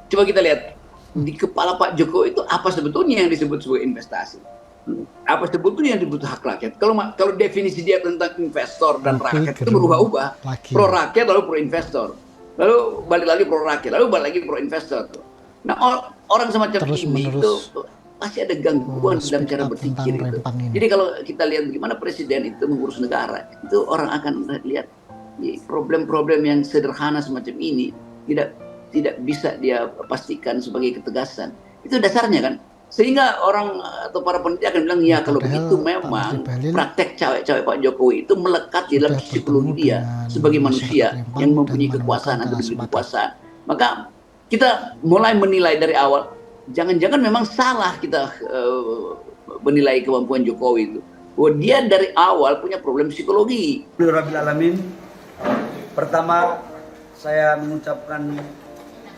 Coba kita lihat di kepala Pak Jokowi itu apa sebetulnya yang disebut sebagai investasi? Apa sebetulnya yang disebut hak rakyat? Kalau definisi dia tentang investor dan rakyat itu berubah-ubah. Pro rakyat lalu pro investor. Lalu balik lagi pro rakyat, lalu balik lagi pro investor. Nah, orang semacam ini itu pasti ada gangguan dalam cara berpikir itu. Jadi kalau kita lihat bagaimana presiden itu mengurus negara, itu orang akan lihat problem-problem yang sederhana semacam ini tidak bisa dia pastikan sebagai ketegasan. Itu dasarnya kan. Sehingga orang atau para peneliti akan bilang, ya kalau begitu memang praktek cawe-cawe Pak Jokowi itu melekat di dalam psikologi dia sebagai manusia yang mempunyai kekuasaan atau diberi kekuasaan. Maka kita mulai menilai dari awal, jangan-jangan memang salah kita menilai kemampuan Jokowi itu. Bahwa dia dari awal punya problem psikologi. Alamin. Pertama, saya mengucapkan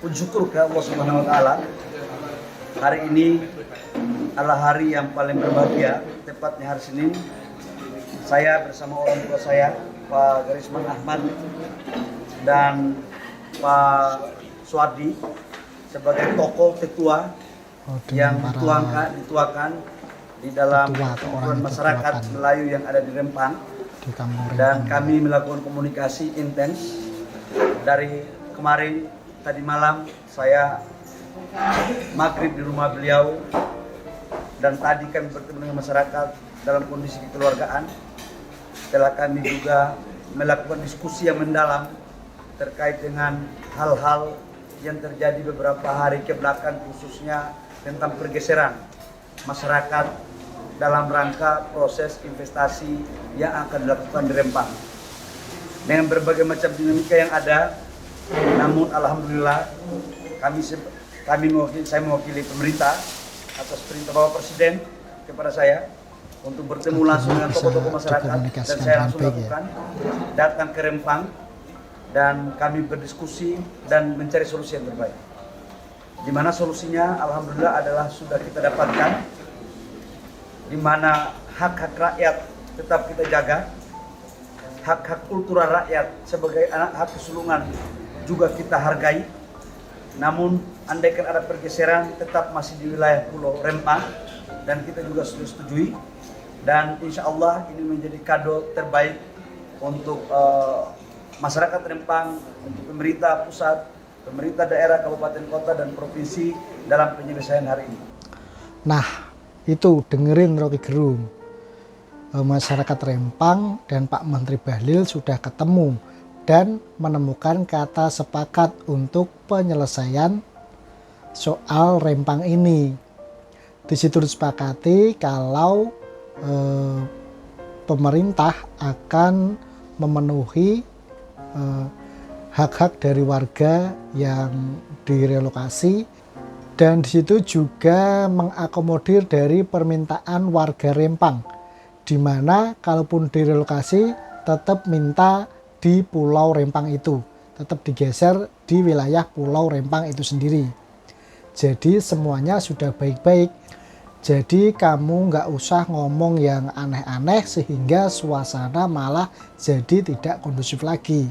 puji syukur ke Allah Subhanahu wa taala. Hari ini adalah hari yang paling berbahagia, tepatnya hari Senin. Saya bersama orang tua saya, Pak Garisman Ahmad dan Pak Suwardi sebagai tokoh tetua yang dituakan di dalam kumpulan masyarakat Melayu yang ada di Rempang. Dan kami melakukan komunikasi intens dari kemarin, tadi malam saya maghrib di rumah beliau, dan tadi kami bertemu dengan masyarakat dalam kondisi kekeluargaan. Setelah kami juga melakukan diskusi yang mendalam terkait dengan hal-hal yang terjadi beberapa hari ke belakang, khususnya tentang pergeseran masyarakat dalam rangka proses investasi yang akan dilakukan di Rempang. Dengan berbagai macam dinamika yang ada, namun alhamdulillah saya mewakili pemerintah atas perintah Bapak Presiden kepada saya untuk bertemu langsung dengan tokoh-tokoh masyarakat, dan saya langsung lakukan datang ke Rempang dan kami berdiskusi dan mencari solusi yang terbaik. Di mana solusinya alhamdulillah adalah sudah kita dapatkan, di mana hak-hak rakyat tetap kita jaga, hak-hak kultural rakyat sebagai anak hak kesulungan juga kita hargai. Namun andaikan ada pergeseran tetap masih di wilayah Pulau Rempang, dan kita juga sudah setujui, dan insya Allah ini menjadi kado terbaik untuk masyarakat Rempang, untuk pemerintah pusat, pemerintah daerah, kabupaten, kota, dan provinsi dalam penyelesaian hari ini. Nah, itu dengerin Rocky Gerung. Masyarakat Rempang dan Pak Menteri Bahlil sudah ketemu dan menemukan kata sepakat untuk penyelesaian soal Rempang ini. Di situ disepakati kalau pemerintah akan memenuhi hak-hak dari warga yang direlokasi, dan di situ juga mengakomodir dari permintaan warga Rempang, di mana kalaupun direlokasi tetap minta di Pulau Rempang itu, tetap digeser di wilayah Pulau Rempang itu sendiri. Jadi semuanya sudah baik-baik. Jadi kamu nggak usah ngomong yang aneh-aneh sehingga suasana malah jadi tidak kondusif lagi.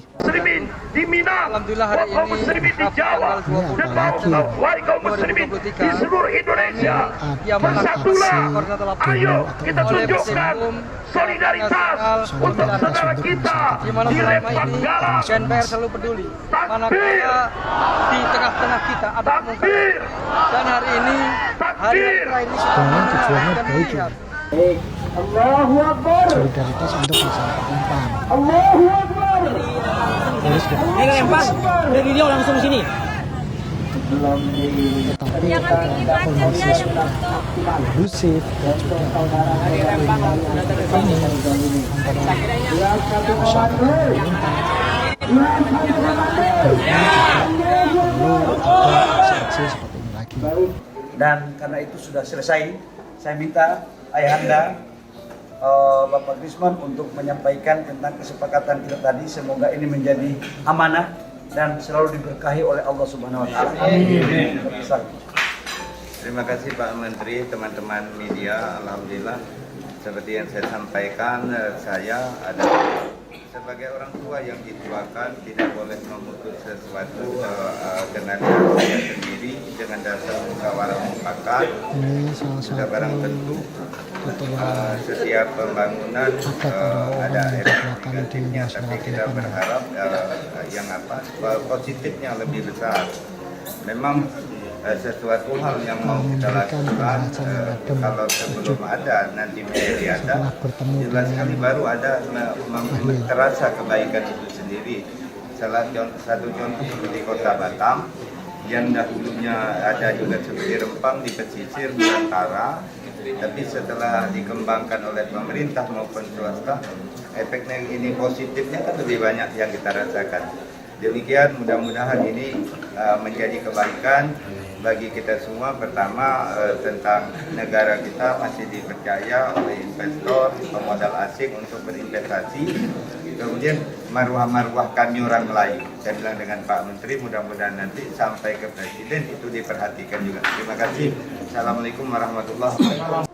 Di Minang, alhamdulillah hari ini di Jawa, dan wahai kaum muslimin di seluruh Indonesia, bersatulah. Ayo kita tunjukkan solidaritas untuk saudara kita di Rempang Galang. GNPR selalu peduli manakala di tengah-tengah kita ada kemungkinan, dan hari ini hari terakhir ini Tujuannya baik ya. Allahu Akbar. Solidaritas untuk masyarakat Rempang. Allahu Akbar. Ini Rempang, dari video langsung sini. Tetapi kondisi sudah kondusif dan juga antara seperti ini lagi. Dan karena itu sudah selesai, saya minta Ayahanda Bapak Garisman untuk menyampaikan tentang kesepakatan kita tadi. Semoga ini menjadi amanah dan selalu diberkahi oleh Allah Subhanahu wa taala. Amin. Terima kasih Pak Menteri, teman-teman media. Alhamdulillah seperti yang saya sampaikan, saya adalah sebagai orang tua yang dituakan tidak boleh memutus sesuatu dengan saya sendiri dengan dasar musyawarah mufakat. Ini salah Sudah satu barang tentu ketua setiap pembangunan ada efek negatifnya, tapi kita berharap yang positifnya lebih besar. Memang sesuatu hal yang mau kita lakukan kalau sebelum ada nanti menjadi ada, jelas sekali baru ada terasa kebaikan itu sendiri. Satu contoh seperti Kota Batam yang dahulunya ada juga seperti Rempang di pesisir Nusantara, tapi setelah dikembangkan oleh pemerintah maupun swasta, efeknya ini positifnya kan lebih banyak yang kita rasakan. Demikian mudah-mudahan ini menjadi kebaikan bagi kita semua. Pertama tentang negara kita masih dipercaya oleh investor, pemodal asing untuk berinvestasi. Kemudian marwah-marwah kami orang Melayu. Saya bilang dengan Pak Menteri, mudah-mudahan nanti sampai ke Presiden itu diperhatikan juga. Terima kasih. Assalamualaikum warahmatullahi wabarakatuh.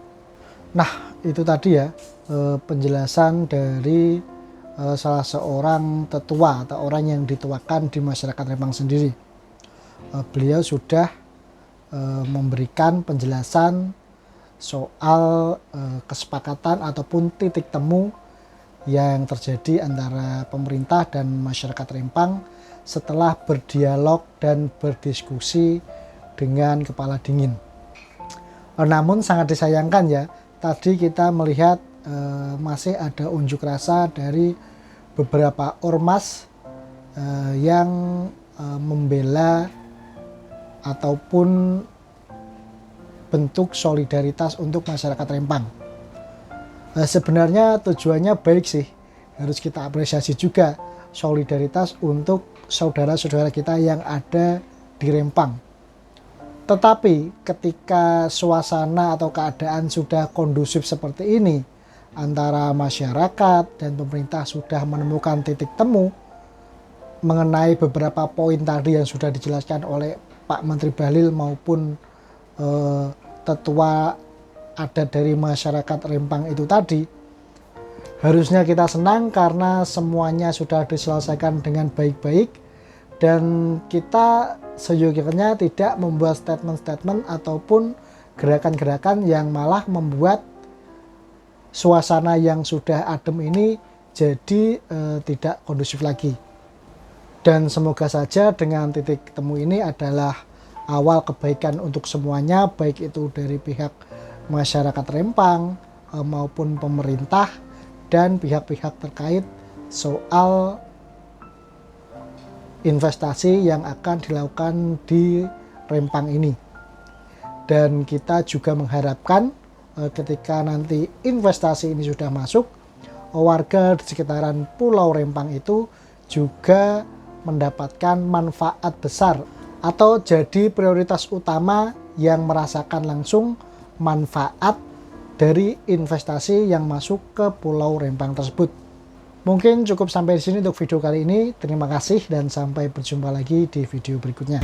Nah, itu tadi ya penjelasan dari salah seorang tetua atau orang yang dituakan di masyarakat Rempang sendiri. Beliau sudah memberikan penjelasan soal kesepakatan ataupun titik temu yang terjadi antara pemerintah dan masyarakat Rempang setelah berdialog dan berdiskusi dengan kepala dingin. Namun sangat disayangkan ya, tadi kita melihat masih ada unjuk rasa dari beberapa ormas yang membela ataupun bentuk solidaritas untuk masyarakat Rempang. Sebenarnya tujuannya baik sih, harus kita apresiasi juga solidaritas untuk saudara-saudara kita yang ada di Rempang. Tetapi ketika suasana atau keadaan sudah kondusif seperti ini, antara masyarakat dan pemerintah sudah menemukan titik temu mengenai beberapa poin tadi yang sudah dijelaskan oleh Pak Menteri Bahlil maupun tetua adat dari masyarakat Rempang itu tadi, harusnya kita senang karena semuanya sudah diselesaikan dengan baik-baik dan kita seyogyanya tidak membuat statement-statement ataupun gerakan-gerakan yang malah membuat suasana yang sudah adem ini jadi tidak kondusif lagi. Dan semoga saja dengan titik temu ini adalah awal kebaikan untuk semuanya, baik itu dari pihak masyarakat Rempang maupun pemerintah dan pihak-pihak terkait soal investasi yang akan dilakukan di Rempang ini. Dan kita juga mengharapkan ketika nanti investasi ini sudah masuk, warga di sekitaran Pulau Rempang itu juga mendapatkan manfaat besar atau jadi prioritas utama yang merasakan langsung manfaat dari investasi yang masuk ke Pulau Rempang tersebut. Mungkin cukup sampai di sini untuk video kali ini. Terima kasih dan sampai berjumpa lagi di video berikutnya.